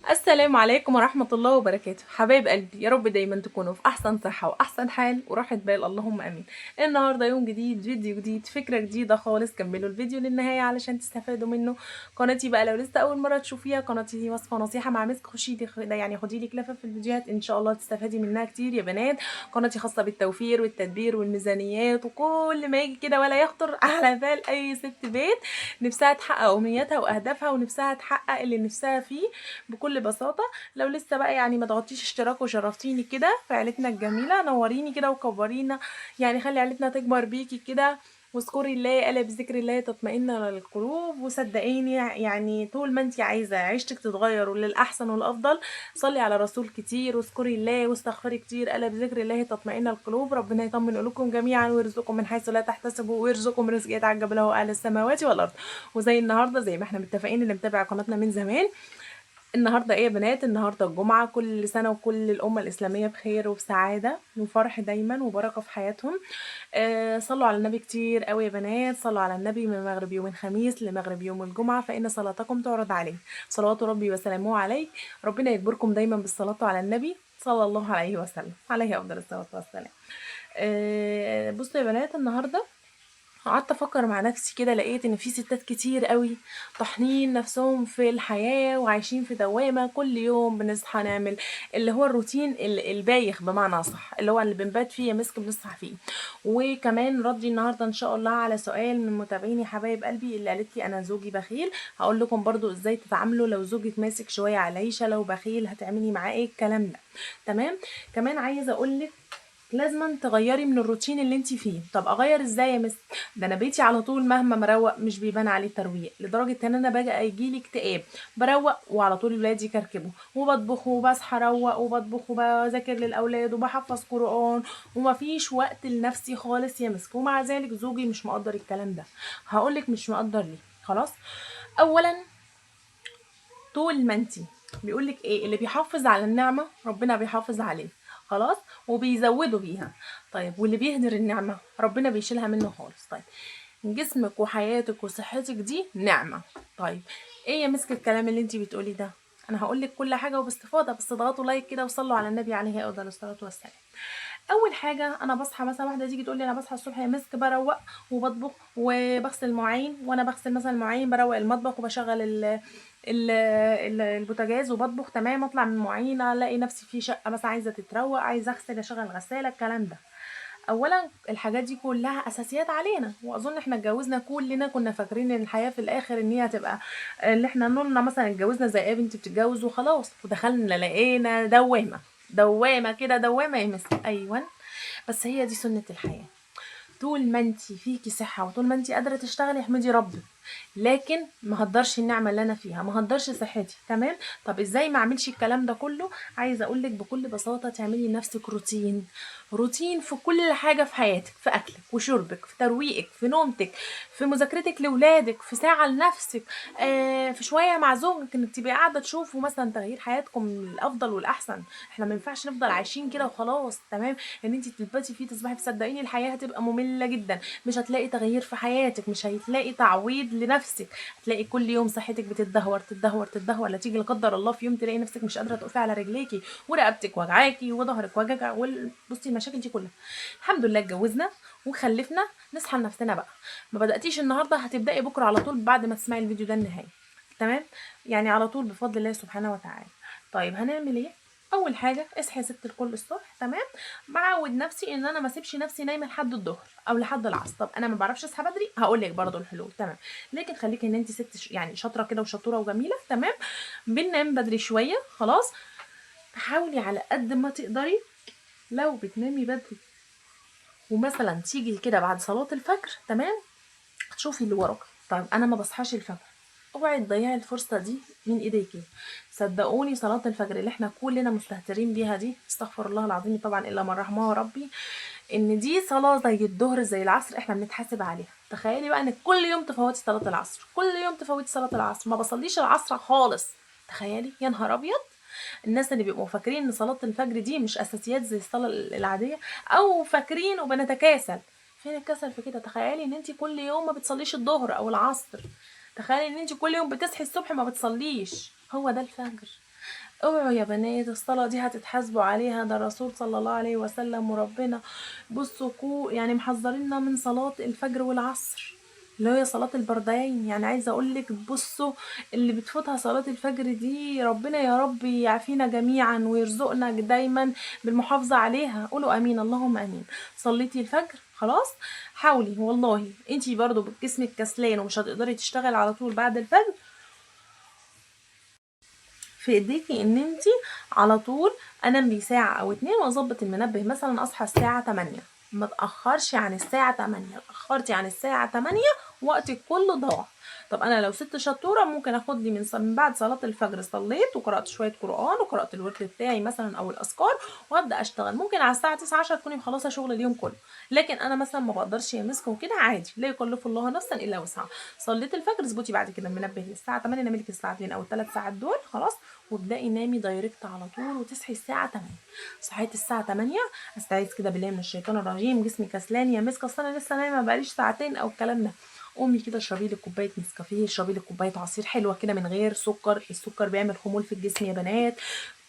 السلام عليكم ورحمة الله وبركاته. حبايب قلبي، يا رب دايما تكونوا في أحسن صحة وأحسن حال وراحة بال، اللهم آمين. النهاردة يوم جديد، فيديو جديد، فكرة جديدة خالص. كملوا الفيديو للنهاية علشان تستفادوا منه. قناتي بقى لو لسه أول مرة تشوفيها، قناتي دي وصفة نصيحة مع مسك. خدي لك لفة في الفيديوهات، إن شاء الله تستفادي منها كتير يا بنات. قناتي خاصة بالتوفير والتدبير والميزانيات وكل ما يجي كده ولا يخطر على بال أي ست بيت نفسها تحقق أمنياتها وأهدافها ونفسها تحقق اللي نفسها فيه بكل بساطة. لو لسه بقى ما ضغطتيش اشتراك وشرفتيني كده في عيلتنا الجميلة، نوريني كده وكبرينا، خلي عيلتنا تكبر بيكي كده. واذكري الله، الا بذكر الله تطمئن القلوب. وصدقيني طول ما انت عايزه عيشتك تتغير وللاحسن والافضل، صلي على رسول كتير واذكري الله واستغفري كتير. الا بذكر الله تطمئن القلوب. ربنا يطمن قلوبكم جميعا ويرزقكم من حيث لا تحتسبوا، ويرزقكم رزق يتعجب له اهل السماوات والارض. وزي النهارده، زي ما احنا متفقين، اللي متابع قناتنا من زمان، النهارده ايه يا بنات؟ النهارده الجمعه. كل سنه وكل الامه الاسلاميه بخير وبسعاده وفرح دايما وبركه في حياتهم. صلوا على النبي كتير قوي يا بنات. صلوا على النبي من مغرب يوم الخميس لمغرب يوم الجمعه، فان صلاتكم تعرض عليه. صلوات ربي وسلامه عليه. ربنا يجبركم دايما بالصلاه على النبي صلى الله عليه وسلم، عليه افضل الصلاه والسلام. بصوا يا بنات، النهارده قعدت افكر مع نفسي كده، لقيت ان في ستات كتير قوي طاحنين نفسهم في الحياة وعايشين في دوامة. كل يوم بنصحى نعمل اللي هو الروتين البايخ بمعنى صح، اللي هو اللي بنبات فيه يا مسك بنصحى فيه. وكمان ردي النهارده ان شاء الله على سؤال من متابعيني حبايب قلبي اللي قالت لي انا زوجي بخيل. هقول لكم برضو ازاي تتعاملوا لو زوجك ماسك شوية على العيشة، لو بخيل هتعملي معاه ايه الكلام ده. تمام. كمان عايزه اقول لك لازم تغيري من الروتين اللي انت فيه. طب اغير ازاي يا مس؟ ده انا بيتي على طول مهما مروق مش بيبان عليه ترويق، لدرجه ان انا باجي يجيلي اكتئاب. بروق وعلى طول ولادي يكركبوا، وبطبخ وبصحى اروق وبطبخ وبذاكر للاولاد وبحفظ قران، ومفيش وقت لنفسي خالص يا مسك. ومع ذلك زوجي مش مقدر الكلام ده. هقولك مش مقدر ليه. خلاص. اولا، طول ما انتي بيقولك ايه اللي بيحافظ على النعمة ربنا بيحافظ عليه. خلاص. وبيزوده بيها. طيب واللي بيهدر النعمة ربنا بيشيلها منه خالص. طيب، جسمك وحياتك وصحتك دي نعمة. طيب، ايه يا مسك الكلام اللي انتي بتقولي ده؟ انا هقولك كل حاجة وباستفاضة، بس اضغطوا لايك كده وصلوا على النبي عليه افضل الصلاة والسلام. اول حاجه، انا بصحى مثلا، واحده تيجي تقول لي انا بصحى الصبح يا مسك بروق وبطبخ وبغسل مواعين، وانا بغسل مثلا المواعين بروق المطبخ وبشغل البوتاجاز وبطبخ. تمام. اطلع من المواعين الاقي نفسي في شقه مثلا عايزه تتروق، عايزه اغسل اشغل غساله، الكلام ده. اولا الحاجات دي كلها اساسيات علينا، واظن احنا اتجوزنا كلنا كنا فاكرين ان الحياه في الاخر ان هي هتبقى اللي احنا نقولنا مثلا اتجوزنا زي ايه بنت بتتجوز وخلاص، ودخلنا لقينا دوامه. دوامه كده، دوامه يا مسك. ايوه، بس هي دي سنه الحياه. طول ما انت فيكي صحه وطول ما انت قادره تشتغلي احمدي ربك، لكن ما هقدرش النعمه اللي انا فيها، ما هقدرش صحتي. تمام. طب ازاي ما اعملش الكلام ده كله؟ عايزه اقول لك بكل بساطه تعملي لنفسك روتين. روتين في كل حاجه في حياتك، في اكلك وشربك، في ترويقك، في نومتك، في مذاكرتك لاولادك، في ساعه لنفسك، في شويه مع زوجك انك تبقي قاعده تشوفوا مثلا تغيير حياتكم للافضل والاحسن. احنا ما ينفعش نفضل عايشين كده وخلاص. تمام. ان انت تلبسي فيه تصبحي، صدقيني الحياه هتبقى ممله جدا. مش هتلاقي تغيير في حياتك، مش هتلاقي تعويض لنفسك. هتلاقي كل يوم صحتك بتتدهور تتدهور تتدهور، لا تيجي لا قدر الله في يوم تلاقي نفسك مش قادره تقفي على رجليكي، ورقبتك وجعاكي وظهرك وجعك بصي المشاكل دي كلها. الحمد لله اتجوزنا وخلفنا، نصحى لنفسنا بقى. ما بداتيش النهارده هتبداي بكره على طول بعد ما تسمعي الفيديو ده النهائي. تمام. على طول بفضل الله سبحانه وتعالى. طيب هنعمل ايه؟ اول حاجه اصحي يا ست الكل الصبح. تمام. بعود نفسي ان انا ما اسيبش نفسي نايمه لحد الظهر او لحد العصر. طب انا ما بعرفش اصحى بدري، هقول لك برضو الحلول. تمام. لكن خليكي ان انت ست شاطره كده وشطوره وجميله. تمام. بننام بدري شويه. خلاص. حاولي على قد ما تقدري لو بتنامي بدري ومثلا تيجي كده بعد صلاه الفجر، تمام، تشوفي اللي وراك. طيب انا ما بصحاش الفجر، اوعي تضيعي الفرصه دي من ايديكي. صدقوني صلاه الفجر اللي احنا كلنا مستهترين بيها دي، استغفر الله العظيم طبعا الا من رحمه ربي، ان دي صلاه زي الظهر زي العصر احنا بنتحاسب عليها. تخيلي بقى انك كل يوم تفوتي صلاه العصر، كل يوم تفوتي صلاه العصر، ما بصليش العصر خالص. تخيلي، يا نهار ابيض. الناس اللي بيبقوا فاكرين ان صلاه الفجر دي مش اساسيات زي الصلاه العاديه، او فاكرين وبنتكاسل. فين الكسل في كده؟ تخيلي ان انت كل يوم ما بتصليش الظهر او العصر. تخيلي ان انت كل يوم بتصحي الصبح ما بتصليش، هو ده الفجر. اوعوا يا بنات، الصلاة دي هتتحاسبوا عليها، ده الرسول صلى الله عليه وسلم وربنا بصوا يعني محذريننا من صلاة الفجر والعصر اللي هي صلاة البردين. يعني عايزة اقولك بصوا، اللي بتفوتها صلاة الفجر دي ربنا يا رب يعافينا جميعا ويرزقنا دايما بالمحافظة عليها. قولوا امين اللهم امين. صليتي الفجر خلاص، حاولي والله انتي برضو جسمك كسلان ومش هتقدري تشتغل على طول بعد الفجر، في ايديكي ان انتي على طول انام بيه ساعة او اتنين واظبط المنبه، مثلا اصحى الساعة 8، ما تأخرش عن الساعة 8. اتأخرتي عن الساعة 8 وقتك كله ضاع. طب انا لو ست شطورة ممكن اخد لي من بعد صلاة الفجر صليت وقرأت شوية قرآن وقرأت الورد بتاعي مثلا او الاذكار وابدا اشتغل، ممكن على الساعة 9 10 تكوني مخلصة شغل اليوم كله. لكن انا مثلا ما بقدرش يمسكه وكده عادي، لا يكلف الله نفسا الا وسعها. صليت الفجر اظبطي بعد كده المنبه للساعة 8، نامي لك الساعتين او الثلاث ساعات دول خلاص، وابدأي نامي دايركت على طول وتصحي الساعة 8. صحيت الساعة 8، استعيذ كده بالله من الشيطان الرجيم، جسمي كسلان يا مسك اصل انا لسه نايمة بقاليش ساعتين او الكلام ده. قومي كده اشربي لك كوبايه نسكافيه، اشربي لك كوبايه عصير حلوه كده من غير سكر، السكر بيعمل خمول في الجسم يا بنات.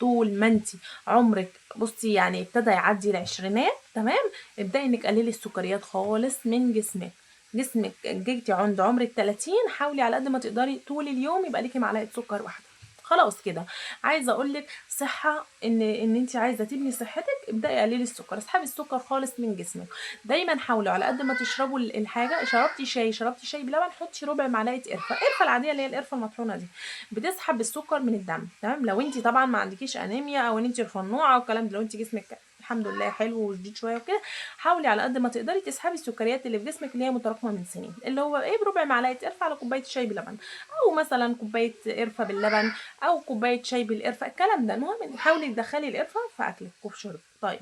طول ما انت عمرك بصي يعني ابتدى يعدي العشرينات تمام، ابدأي انك قللي السكريات خالص من جسمك. جسمك جيتي عند عمر ال30 حاولي على قد ما تقدري طول اليوم يبقى ليكي معلقه سكر واحده خلاص كده. عايزه اقول لك صحه، ان انت عايزه تبني صحتك، ابداي قللي السكر، اسحبي السكر خالص من جسمك. دايما حاولوا على قد ما تشربوا الحاجه، شربتي شاي بلبن حطي ربع معلقه قرفه، القرفه العاديه اللي هي القرفه المطحونه دي، بتسحب السكر من الدم تمام. لو انت طبعا ما عندكيش انيميا او ان انت رفيعه والكلام ده، لو انت جسمك الحمد لله حلو وجديد شويه وكده، حاولي على قد ما تقدري تسحبي السكريات اللي في جسمك اللي هي متراكمه من سنين، اللي هو ايه بربع معلقه قرفه على كوبايه شاي بلبن، او مثلا كوبايه قرفه باللبن او كوبايه شاي بالقرفه الكلام ده. المهم حاولي تدخلي القرفه في اكلك وفي شربك. طيب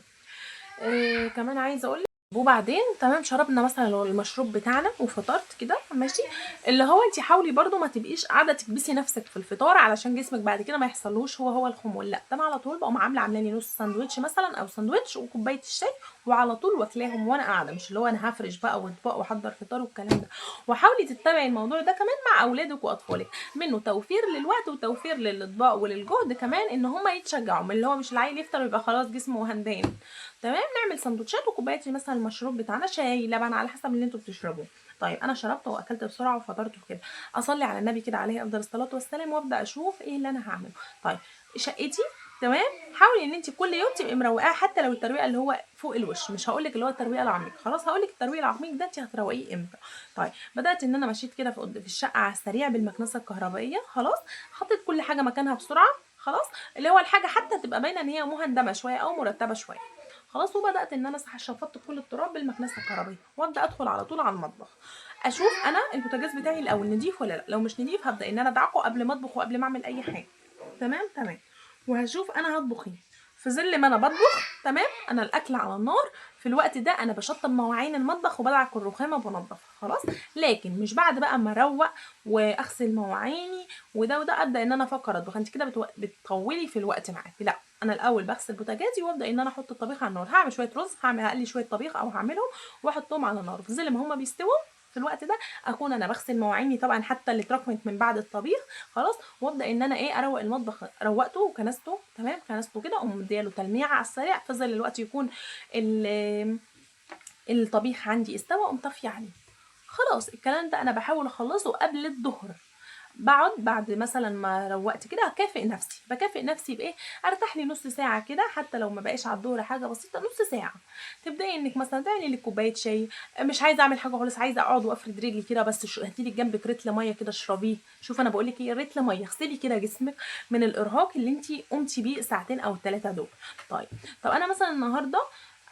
كمان عايزه اقول، وبعدين تمام شربنا مثلا لو المشروب بتاعنا وفطرت كده ماشي، اللي هو انت حاولي برضو ما تبقيش قاعده تكبسي نفسك في الفطار علشان جسمك بعد كده ما يحصلوش هو الخمول، لا ده على طول بقوم عامله لي نص ساندوتش مثلا او ساندوتش وكوبايه الشاي وعلى طول واكلاهم وانا قاعده، مش اللي هو انا هفرش بقى واطباق واحضر فطار والكلام ده. وحاولي تتبعي الموضوع ده كمان مع اولادك واطفالك، منه توفير للوقت وتوفير للاطباق وللجهد كمان، ان هم يتشجعوا، من اللي هو مش العيل يفطر ويبقى خلاص جسمه هندان تمام. نعمل سندوتشات وكوبايه مثلا المشروب بتاعنا شاي لبن على حسب اللي انتوا بتشربوه. طيب انا شربت واكلت بسرعه وفطرت وكده، اصلي على النبي كده عليه افضل الصلاه والسلام وابدا اشوف ايه اللي انا هعمله. طيب شقتي تمام، حاولي ان انت كل يوم تبقي مروقاها، حتى لو الترويقه اللي هو فوق الوش، مش هقول لك اللي هو الترويقه العميق، خلاص هقول لك الترويق العميق ده انت هتروقيه امتى. طيب بدات ان انا مشيت كده في الشقه على السريع بالمكنسه الكهربائيه خلاص، حطيت كل حاجه مكانها بسرعه خلاص، اللي هو الحاجه حتى تبقى باينه ان هي مهندمه شويه او مرتبه شويه خلاص. وبدات ان انا شفطت كل التراب بالمكنسه الكهربائيه وابدا ادخل على طول على المطبخ، اشوف انا البوتاجاز بتاعي الاول نضيف ولا لا، لو مش نضيف هبدا ان انا ادعكه قبل ما اطبخ وقبل ما اعمل اي حاجه تمام. وهشوف انا هطبخ ايه في ظل ما انا بطبخ تمام. انا الاكل على النار في الوقت ده انا بشطب مواعين المطبخ وبدعك الرخامه وبنضفها خلاص، لكن مش بعد بقى ما اروق واغسل مواعيني وده ابدا ان انا افكر اطبخ، انت كده بتطولي في الوقت معاكي. لا انا الاول بغسل بوتاجازي وابدا ان انا احط الطبيخ على النار، هعمل شويه رز، هقلي شويه طبيخ او هعملهم واحطهم على النار في ظل ما هما بيستووا. في الوقت ده اكون انا بغسل مواعيني طبعا حتى اللي اتراكمت من بعد الطبيخ خلاص، وابدا ان انا اروق المطبخ، روقته وكنسته تمام، كنسته كده اقوم مدياله تلميعه على السريع في ظل الوقت يكون الطبيخ عندي استوى، اقوم طافيه عليه خلاص. الكلام ده انا بحاول اخلصه قبل الظهر، بقعد بعد مثلا ما روقت كده بكافئ نفسي بايه، ارتاح لي نص ساعه كده، حتى لو ما بقاش على الظهر حاجه بسيطه نص ساعه، تبداي انك مثلا تعملي لك كوبايه شاي، مش عايزه اعمل حاجه خالص، عايزه اقعد وافرد رجلي كده بس، هاتي لك جنبك رتل ميه كده اشربيه. شوف انا بقول لك ايه، رتل ميه، اغسلي كده جسمك من الارهاق اللي انت قمتي بيه الساعتين او الثلاثه دول. طب انا مثلا النهارده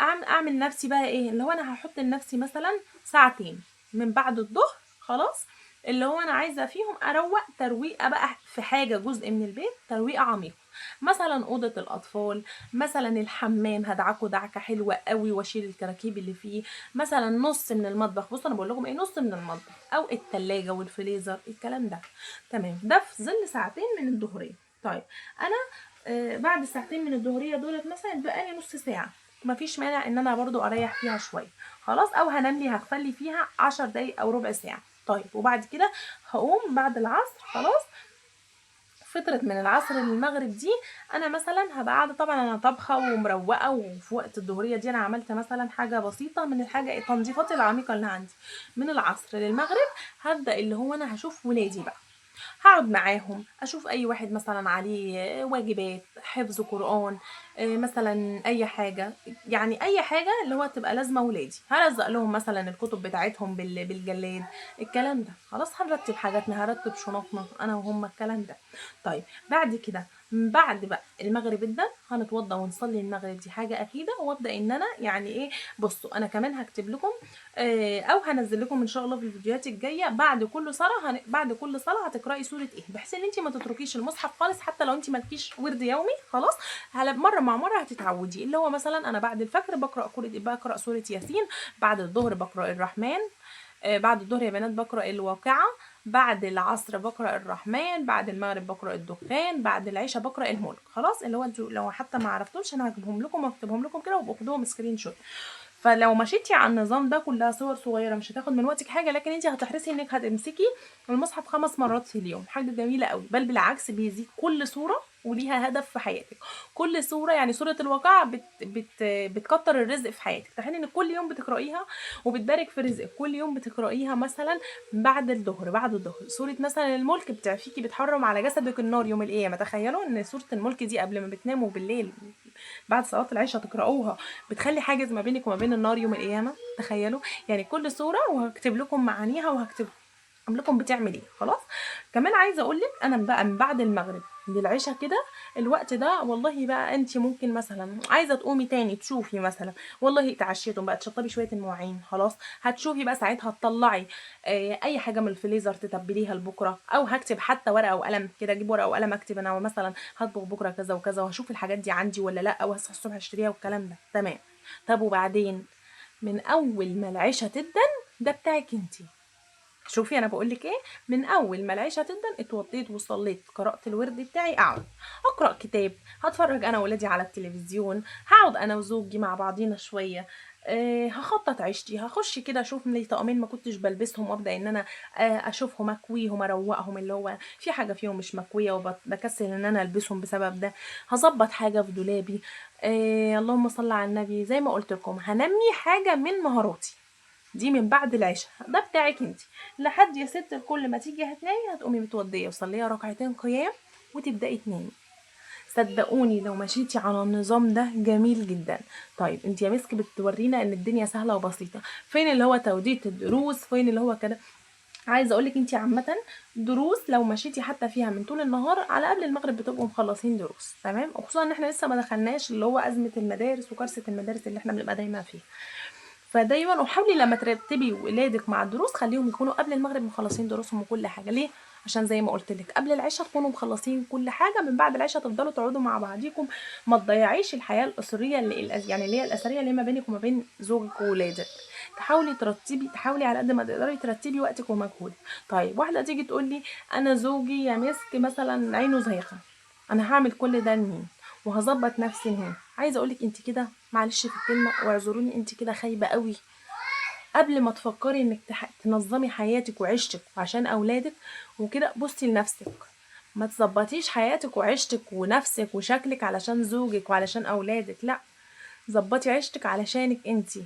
اعمل نفسي بقى ايه، اللي هو انا هحط لنفسي مثلا ساعتين من بعد الظهر خلاص، اللي هو انا عايزه فيهم اروق ترويقه بقى في حاجه جزء من البيت، ترويقه عميقه، مثلا اوضه الاطفال، مثلا الحمام هدعكه دعكه حلوه قوي واشيل الكراكيب اللي فيه، مثلا نص من المطبخ، بصوا انا بقول لكم ايه، نص من المطبخ او التلاجة والفريزر الكلام ده تمام، ده في ظل ساعتين من الظهريه. طيب انا بعد ساعتين من الظهريه دولت مثلا بقى لي نص ساعه، مفيش مانع ان انا برضو اريح فيها شويه خلاص، او هنام لي هغفل فيها 10 دقايق او ربع ساعه. طيب وبعد كده هقوم بعد العصر خلاص فتره من العصر للمغرب دي انا مثلا هبقى قاعده، طبعا انا طبخه ومروقه، وفي وقت الظهريه دي انا عملت مثلا حاجه بسيطه من الحاجه التنظيفات العميقه اللي عندي. من العصر للمغرب هبدا اللي هو انا هشوف ولادي بقى، هقعد معاهم اشوف اي واحد مثلا عليه واجبات حفظ قرآن، مثلا اي حاجة، يعني اي حاجة اللي هو تبقى لازمة ولادي، هلزق لهم مثلا الكتب بتاعتهم بالجلاد، الكلام ده خلاص. هنرتب حاجاتنا، هرتب شنطنا انا وهم، الكلام ده. طيب بعد كده، بعد بقى المغرب ادى هنتوضى ونصلي المغرب، دي حاجة اكيدة. وابدا ان انا يعني ايه، بصوا انا كمان هكتب لكم او هنزل لكم ان شاء الله في الفيديوهات الجايه بعد كل صلاه بعد كل صلاه هتقراي سوره ايه، بحيث ان انت ما تتركيش المصحف خالص. حتى لو انت مالكيش ورد يومي خلاص، مره مع مره هتتعودي. اللي هو مثلا انا بعد الفجر بقرا سوره ياسين، بعد الظهر بقرا الرحمن، بعد الظهر يا بنات بقرا الواقعه، بعد العصر بقرا الرحمن، بعد المغرب بقرا الدخان، بعد العشاء بقرا الملك. خلاص اللي هو انتوا لو حتى ما عرفتوش انا هجيبهم لكم واكتبهم لكم كده وابقوا خدوهم سكرين شوت. فلو مشيتي على النظام ده، كلها صور صغيره مش هتاخد من وقتك حاجه، لكن انت هتحرصي انك هتمسكي المصحف 5 مرات في اليوم، حاجه جميله قوي. بل بالعكس بيزيد كل صوره وليها هدف في حياتك. كل صوره يعني سوره الواقعه بتكتر الرزق في حياتك. تخيلي ان كل يوم بتقرايها وبتبارك في رزقك. كل يوم بتقرايها مثلا بعد الظهر، سوره مثلا الملك بتعفيكي، بتحرم على جسدك النار يوم القيامه. تخيلوا ان سوره الملك دي قبل ما بتناموا بالليل بعد صلاه العشاء تقراوها، بتخلي حاجز ما بينك وما بين النار يوم القيامه. تخيلوا يعني كل سوره، وهكتب لكم معانيها وهكتب لكم بتعمل ايه. خلاص كمان عايزه اقول لك انا بقى من بعد المغرب للعشاء كده، الوقت ده والله بقى انت ممكن مثلا عايزه تقومي تاني تشوفي مثلا، والله اتعشيتم بقى تشطبي شويه المواعين خلاص، هتشوفي بقى ساعتها تطلعي اي حاجه من الفريزر تتبليها لبكره. او هكتب حتى ورقه وقلم كده، اجيب ورقه وقلم اكتب انا مثلا هطبخ بكره كذا وكذا، وهشوف الحاجات دي عندي ولا لا، واصحى الصبح اشتريها والكلام ده. تمام. طب وبعدين من اول ما العشاء تدن ده بتاعك انتي. شوفي انا بقول لك ايه، من اول ما العشاء تدن اتوضيت وصليت قرات الورد بتاعي، اقعد اقرا كتاب، هتفرج انا وولادي على التلفزيون، هقعد انا وزوجي مع بعضينا شويه، هخطط عيشتي، هخش كده اشوف لي طقمين ما كنتش بلبسهم، وابدا ان انا اشوفهم اكويهم اروقهم، اللي هو في حاجه فيهم مش مكويه وبكسل ان انا البسهم بسبب ده. هظبط حاجه في دولابي، اللهم صل على النبي، زي ما قلت لكم هنمي حاجه من مهاراتي دي من بعد العشاء، ده بتاعك انت. لحد يا ست كل ما تيجي هتنامي هتقومي متوضيه وصليه ركعتين قيام وتبداي تنامي. صدقوني لو مشيتي على النظام ده جميل جدا. طيب انت يا مسك بتورينا ان الدنيا سهله وبسيطه، فين اللي هو تودية الدروس، فين اللي هو كده. عايزه اقولك انت عامه دروس لو مشيتي حتى فيها من طول النهار على قبل المغرب بتبقوا مخلصين دروس تمام، وخصوصا ان احنا لسه ما دخلناش اللي هو ازمه المدارس وكارثه المدارس اللي احنا بنبقى دايما فيها. فدايما وحاولي لما ترتبي ولادك مع الدروس خليهم يكونوا قبل المغرب مخلصين دروسهم وكل حاجه. ليه؟ عشان زي ما قلت لك قبل العشاء تكونوا مخلصين كل حاجه، من بعد العشاء تفضلوا تقعدوا مع بعضيكم، ما تضيعيش الحياه الاسريه يعني اللي هي الاسريه اللي ما بينك وما بين زوجك وولادك. تحاولي على قد ما تقدري ترتبي وقتك ومجهودك. طيب واحده تيجي تقول لي انا زوجي يا مسك مثلا عينه زايغه، انا هعمل كل ده لمين وهظبط نفسي لمين؟ عايزه اقولك انت كده معلش في الكلمه واعذروني، انت كده خايبه قوي. قبل ما تفكري انك تنظمي حياتك وعيشتك عشان اولادك وكده، بصي لنفسك. ما تظبطيش حياتك وعيشتك ونفسك وشكلك علشان زوجك وعلشان اولادك، لا، ظبطي عيشتك علشانك انتي.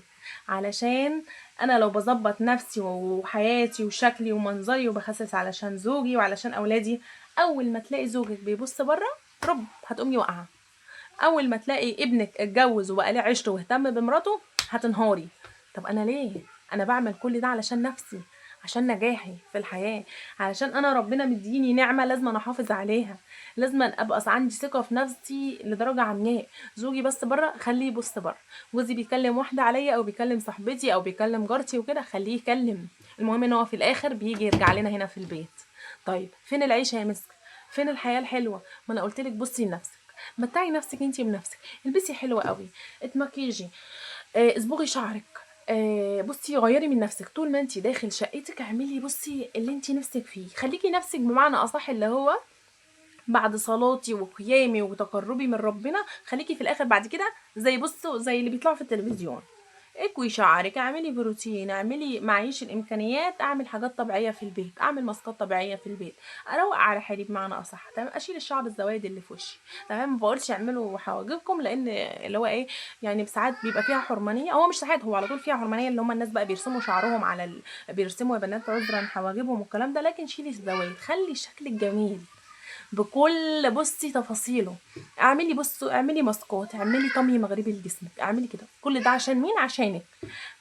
علشان انا لو بظبط نفسي وحياتي وشكلي ومنظري وبخسس علشان زوجي وعلشان اولادي، اول ما تلاقي زوجك بيبص بره هتقومي واقعه. اول ما تلاقي ابنك اتجوز وبقى ليه عشره واهتم بمراته هتنهاري. طب انا ليه؟ انا بعمل كل ده علشان نفسي، عشان نجاحي في الحياة، علشان انا ربنا مديني نعمة لازم انا احافظ عليها، لازم ابقى عندي ثقة في نفسي لدرجة عمياء. زوجي بس بره خليه يبص بره، جوزي بيكلم واحدة عليا او بيكلم صاحبتي او بيكلم جارتي وكده خليه يكلم، المهم ان هو في الاخر بيجي يرجع لنا هنا في البيت. طيب فين العيشة يا مسك؟ فين الحياة الحلوة؟ ما انا قلتلك بصي لنفسك، متعي نفسك انتي بنفسك، البسي حلوة قوي، اتمكيجي، اصبغي شعرك، بصي غيري من نفسك طول ما انتي داخل شقتك، اعملي بصي اللي انتي نفسك فيه، خليكي نفسك بمعنى اصح اللي هو بعد صلاتي وقيامي وتقربي من ربنا خليكي في الاخر بعد كده زي بصوا زي اللي بيطلعوا في التلفزيون، اكوي شعرك، اعملي بروتين، اعملي معيش الامكانيات اعمل حاجات طبيعيه في البيت، اعمل ماسكات طبيعيه في البيت، اروق على حالي بمعنى اصح، تمام. اشيل الشعر الزوايد اللي في وشي، تمام. ما بقولش اعملوا حواجبكم لان اللي هو ايه، يعني ساعات بيبقى فيها حرمانيه، هو مش ساعات، هو على طول فيها حرمانيه، اللي هم الناس بقى بيرسموا شعرهم على بيرسموا يا بنات عذرا حواجبهم والكلام ده. لكن شيلي الزوايد، خلي شكلك جميل بكل بصي تفاصيله. اعملي بصوا، اعملي ماسكات، اعملي طمي مغربي لجسمك، اعملي كده. كل ده عشان مين؟ عشانك،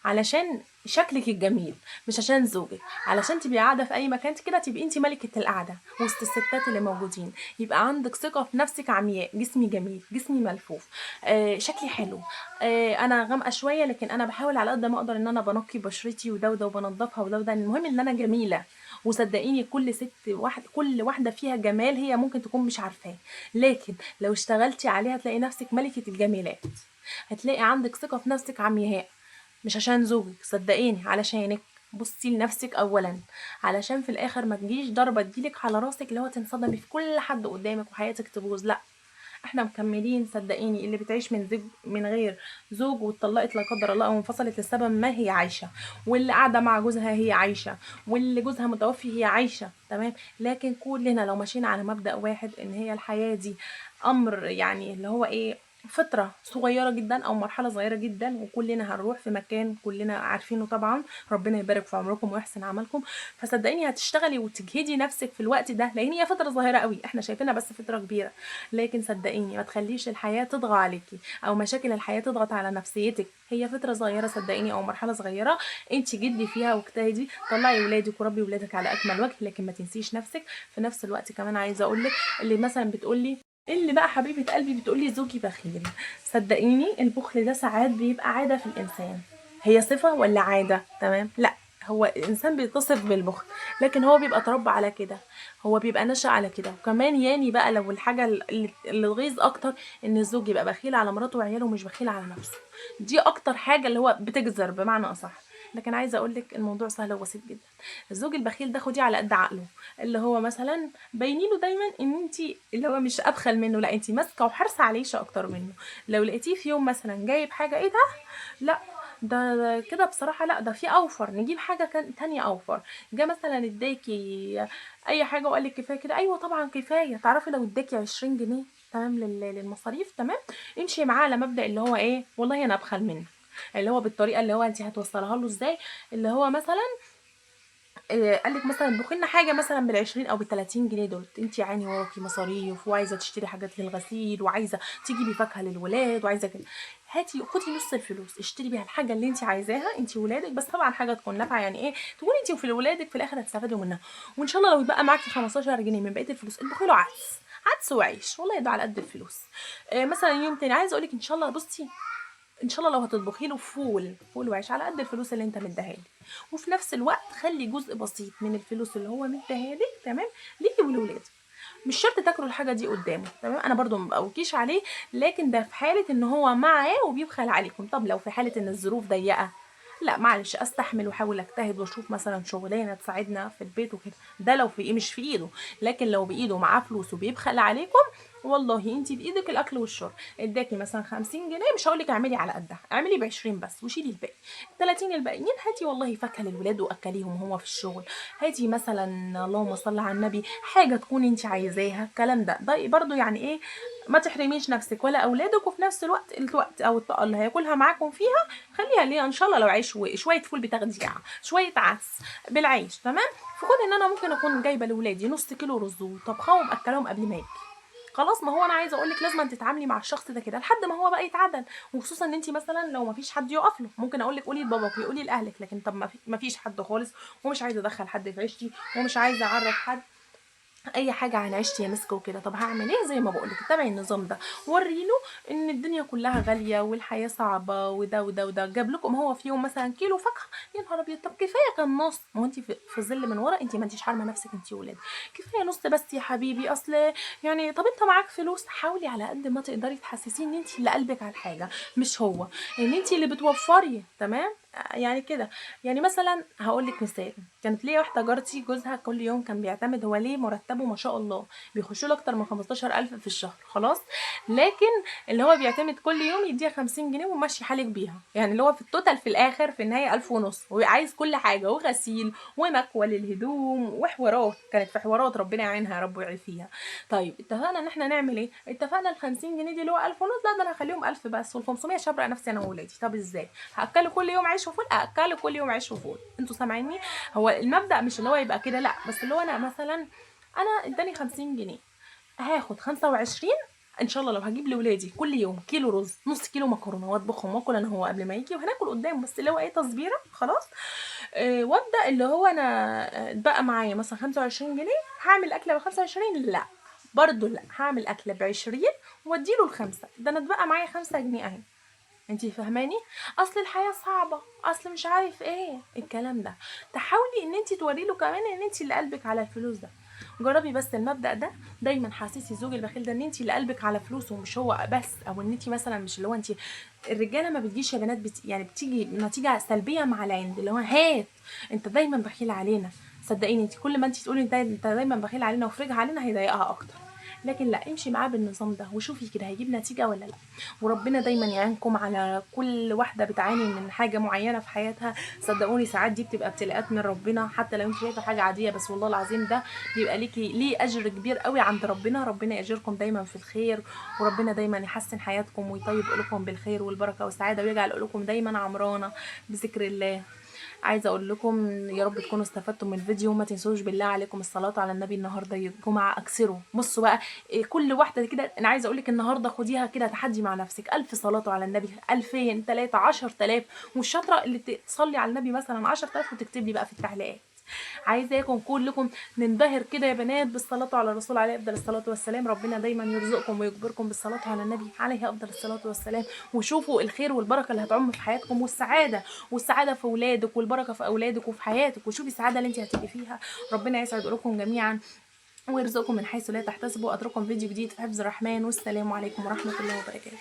علشان شكلك الجميل، مش عشان زوجك. علشان تبقي قاعده في اي مكان كده تبقي انت ملكه القعده وسط الستات اللي موجودين، يبقى عندك ثقه في نفسك عمياء. جسمي جميل، جسمي ملفوف، شكلي حلو، انا غامقه شويه لكن انا بحاول على قد ما اقدر ان انا بنقي بشرتي وده وبنضفها وده. المهم ان انا جميله. وصدقيني كل ست واحد، كل واحده فيها جمال هي ممكن تكون مش عارفاه، لكن لو اشتغلتي عليها هتلاقي نفسك ملكه الجميلات. هتلاقي عندك ثقه في نفسك عمياء، مش عشان زوجك، صدقيني علشانك. بصي لنفسك اولا، علشان في الاخر ما تجيش ضربه تجيلك على راسك اللي هو تنصدمي في كل حد قدامك وحياتك تبوظ. لا، احنا مكملين. صدقيني اللي بتعيش من غير زوج واتطلقت لا قدر الله او انفصلت لسبب ما هي عايشه، واللي قاعده مع جوزها هي عايشه، واللي جوزها متوفي هي عايشه، تمام. لكن كلنا لو ماشيين على مبدأ واحد ان هي الحياه دي امر يعني اللي هو ايه، فترة صغيرة جدا أو مرحلة صغيرة جدا، وكلنا هنروح في مكان كلنا عارفينه طبعا. ربنا يبارك في عمركم ويحسن عملكم. فصدقيني هتشتغلي وتجهدي نفسك في الوقت ده، لأن هي فترة صغيرة قوي، احنا شايفينها بس فترة كبيرة. لكن صدقيني ما تخليش الحياة تطغى عليكي أو مشاكل الحياة تضغط على نفسيتك. هي فترة صغيرة صدقيني أو مرحلة صغيرة، انت جدي فيها واجتهدي، طلعي ولادك وربي ولادك على أكمل وجه، لكن ما تنسيش نفسك. في نفس الوقت كمان عايزة أقولك، اللي مثلا بتقولي اللي بقى حبيبة قلبي بتقولي زوجي بخيل، صدقيني البخل ده ساعات بيبقى عادة في الإنسان. هي صفة ولا عادة؟ تمام، لا، هو الإنسان بيتصف بالبخل، لكن هو بيبقى اتربى على كده، هو بيبقى نشأ على كده. وكمان يعني بقى لو الحاجة اللي تغيظ أكتر إن الزوج يبقى بخيل على مراته وعياله ومش بخيل على نفسه، دي أكتر حاجة اللي هو بتجزر بمعنى أصح. لكن عايزه اقول لك الموضوع سهل وبسيط جدا. الزوج البخيل ده خديه على قد عقله، اللي هو مثلا بيني له دايما ان انت اللي هو مش ابخل منه، لا انت ماسكه وحرصه عليه اكتر منه. لو لقيتيه في يوم مثلا جايب حاجه، ايه ده؟ لا، ده كده بصراحه، لا ده في اوفر، نجيب حاجه تانية اوفر. جه مثلا اداكي اي حاجه وقال لك كفايه كده، ايوه طبعا كفايه. تعرفي لو اداكي 20 جنيه، تمام، للمصاريف، تمام، امشي معاه على مبدأ اللي هو ايه، والله انا ابخل منك، اللي هو بالطريقه اللي هو انت هتوصلها له ازاي، اللي هو مثلا قال لك مثلا بخلنا حاجه مثلا بال20 او بال30 جنيه دول، انت يا عيني وراكي مصاريف وعايزه تشتري حاجات للغسيل وعايزه تجيبي فاكهه للولاد وعايزه كده، هاتي خدي نص الفلوس اشتري بيها الحاجه اللي انت عايزاها انت وولادك، بس طبعا حاجه تكون نافعه، يعني ايه، تكون انت وفي ولادك في الاخر هتستفادوا منها. وان شاء الله لو يبقى معاكي 15 جنيه من بقيه الفلوس اطبخي له عدس، عدس وعيش، والله ده على قد الفلوس. مثلا يوم تاني عايزه اقول لك ان شاء الله، بصي ان شاء الله لو هتطبخي له فول وعيش على قد الفلوس اللي انت مديها لي، وفي نفس الوقت خلي جزء بسيط من الفلوس اللي هو مديها لك، تمام، ليكي ولولادك. مش شرط تاكلوا الحاجه دي قدامه، تمام، انا برضو ما بقوكيش عليه، لكن ده في حاله ان هو معاه وبيبخل عليكم. طب لو في حاله ان الظروف ضيقه، لا معلش استحمل واحاول اجتهد واشوف مثلا شغلانه تساعدنا في البيت وكده، ده لو في مش في ايده. لكن لو بايده معاه فلوس وبيبخل عليكم، والله انت بايدك الاكل والشرب. اداكي مثلا 50 جنيه، مش هقولك اعملي على قدها، اعملي ب20 بس وشيلي الباقي. 30 الباقيين هاتي والله فاكهه للولاد واكليهم هو في الشغل. هاتي مثلا اللهم صل على النبي حاجه تكون انت عايزاها، الكلام ده برضو يعني ايه، ما تحرميش نفسك ولا اولادك، وفي نفس الوقت او الطاقه اللي هياكلها معاكم فيها خليها ليه ان شاء الله. لو عيش شويه فول بتاخدي شويه عدس بالعيش، تمام. فخد ان انا ممكن اكون جايبه لاولادي نص كيلو رز وطبخاهم اكلهم قبل ما يجي، خلاص. ما هو انا عايزه اقول لك لازم تتعاملي مع الشخص ده كده لحد ما هو بقى يتعدل. وخصوصا ان انت مثلا لو ما فيش حد يقف له، ممكن اقول لك قولي لباباك قولي لاهلك، لكن طب ما فيش حد خالص، ومش عايزه ادخل حد في عيشتي ومش عايزه اعرف حد اي حاجه عن عيشتي يا مسك وكده. طب هعمل ايه؟ زي ما بقولك اتبعي النظام ده، وريله ان الدنيا كلها غاليه والحياه صعبه وده جاب لكم هو في يوم مثلا كيلو فاكهه، يا نهار ابيض، طب كفايه كان نص، ما هو انت في ظل من ورا، انت ما انتيش حارمه نفسك انت وولادك، كفايه نص بس يا حبيبي، اصل يعني طب انت معاك فلوس، حاولي على قد ما تقدري تحسسيه ان انت اللي قلبك على الحاجه مش هو، ان انت اللي بتوفري، تمام. يعني كده. يعني مثلا هقول لك مثال، كانت ليا واحده جارتي جوزها كل يوم كان بيعتمد، هو ليه مرتبه ما شاء الله بيخش له اكتر من 15,000 في الشهر خلاص، لكن اللي هو بيعتمد كل يوم يديها 50 جنيه وماشي حالك بيها، يعني اللي هو في التوتال في الاخر في النهايه 1500، وعايز كل حاجه وغسيل ومكوى للهدوم وحوارات، كانت في حوارات ربنا يعينها يا رب ويعافيها. طيب اتفقنا ان احنا نعمل ايه؟ اتفقنا ال 50 جنيه دي اللي هو 1000 ونص، لا ده انا هخليهم 1000 بس، وال 500 شبرق نفسي انا وولادي. طب ازاي؟ هاكله كل يوم عيش وفول؟ اكله كل يوم عيش وفول. انتوا سامعيني؟ هو المبدأ مش اللي هو يبقى كده، لا، بس اللي هو انا مثلا انا اداني 50 جنيه، هاخد 25 ان شاء الله لو هجيب لاولادي كل يوم كيلو رز، نص كيلو مكرونه، واطبخهم واكل انا هو قبل ما يجي، وهناكل قدام بس اللي هو ايه تصبيره خلاص. وابدا اللي هو انا اتبقى معايا مثلا 25 جنيه، هعمل اكله ب 25؟ لا برضو لا، هعمل اكله ب20 واديله الخمسه، ده انا اتبقى معايا 5 جنيه اهي. انتي فاهماني؟ اصل الحياه صعبه، اصل مش عارف ايه الكلام ده. تحاولي ان انتي توري له كمان ان انتي اللي قلبك على الفلوس ده. جربي بس المبدأ ده دايما، حاسسي الزوج البخيل ده ان انتي اللي قلبك على فلوسه مش هو بس، او ان انتي مثلا مش اللي هو انتي. الرجاله ما بتجيش يا بنات يعني بتيجي نتيجه سلبيه مع العند، اللي هو هات انت دايما بخيل علينا. صدقيني انت كل ما انت تقولي انت دايما بخيل علينا وفرجها علينا هيضايقها اكتر. لكن لا، امشي معاه بالنظام ده وشوفي كده هيجيب نتيجه ولا لا. وربنا دايما يعينكم على كل واحده بتعاني من حاجه معينه في حياتها. صدقوني ساعات دي بتبقى ابتلاءات من ربنا، حتى لو انت شايفه حاجه عاديه، بس والله العظيم ده بيبقى ليه اجر كبير قوي عند ربنا. ربنا ياجركم دايما في الخير، وربنا دايما يحسن حياتكم ويطيب قلوبكم بالخير والبركه والسعاده، ويجعل قلوبكم دايما عمرانه بذكر الله. عايزه اقول لكم يا رب تكونوا استفدتم من الفيديو، وما تنسوش بالله عليكم الصلاه على النبي النهارده الجمعه، اكسروا. بصوا بقى، كل واحده كده انا عايزه اقول لك النهارده خديها كده تحدي مع نفسك، 1000 صلاه على النبي، 2000، 3، 10,000. والشاطره اللي تصلي على النبي مثلا 10,000 وتكتب لي بقى في التعليقات. عايزاكم كلكم ننبهر كده يا بنات بالصلاة على الرسول عليه أفضل الصلاة والسلام. ربنا دايما يرزقكم ويجبركم بالصلاة على النبي عليه أفضل الصلاة والسلام. وشوفوا الخير والبركة اللي هتعم في حياتكم، والسعادة في أولادك، والبركة في أولادك وفي حياتك. وشوفي السعادة اللي انت هتبقي فيها. ربنا يسعد قلوبكم جميعا ويرزقكم من حيث لا تحتسبوا. أترككم فيديو جديد في حفظ الرحمن، والسلام عليكم ورحمة الله وبركاته.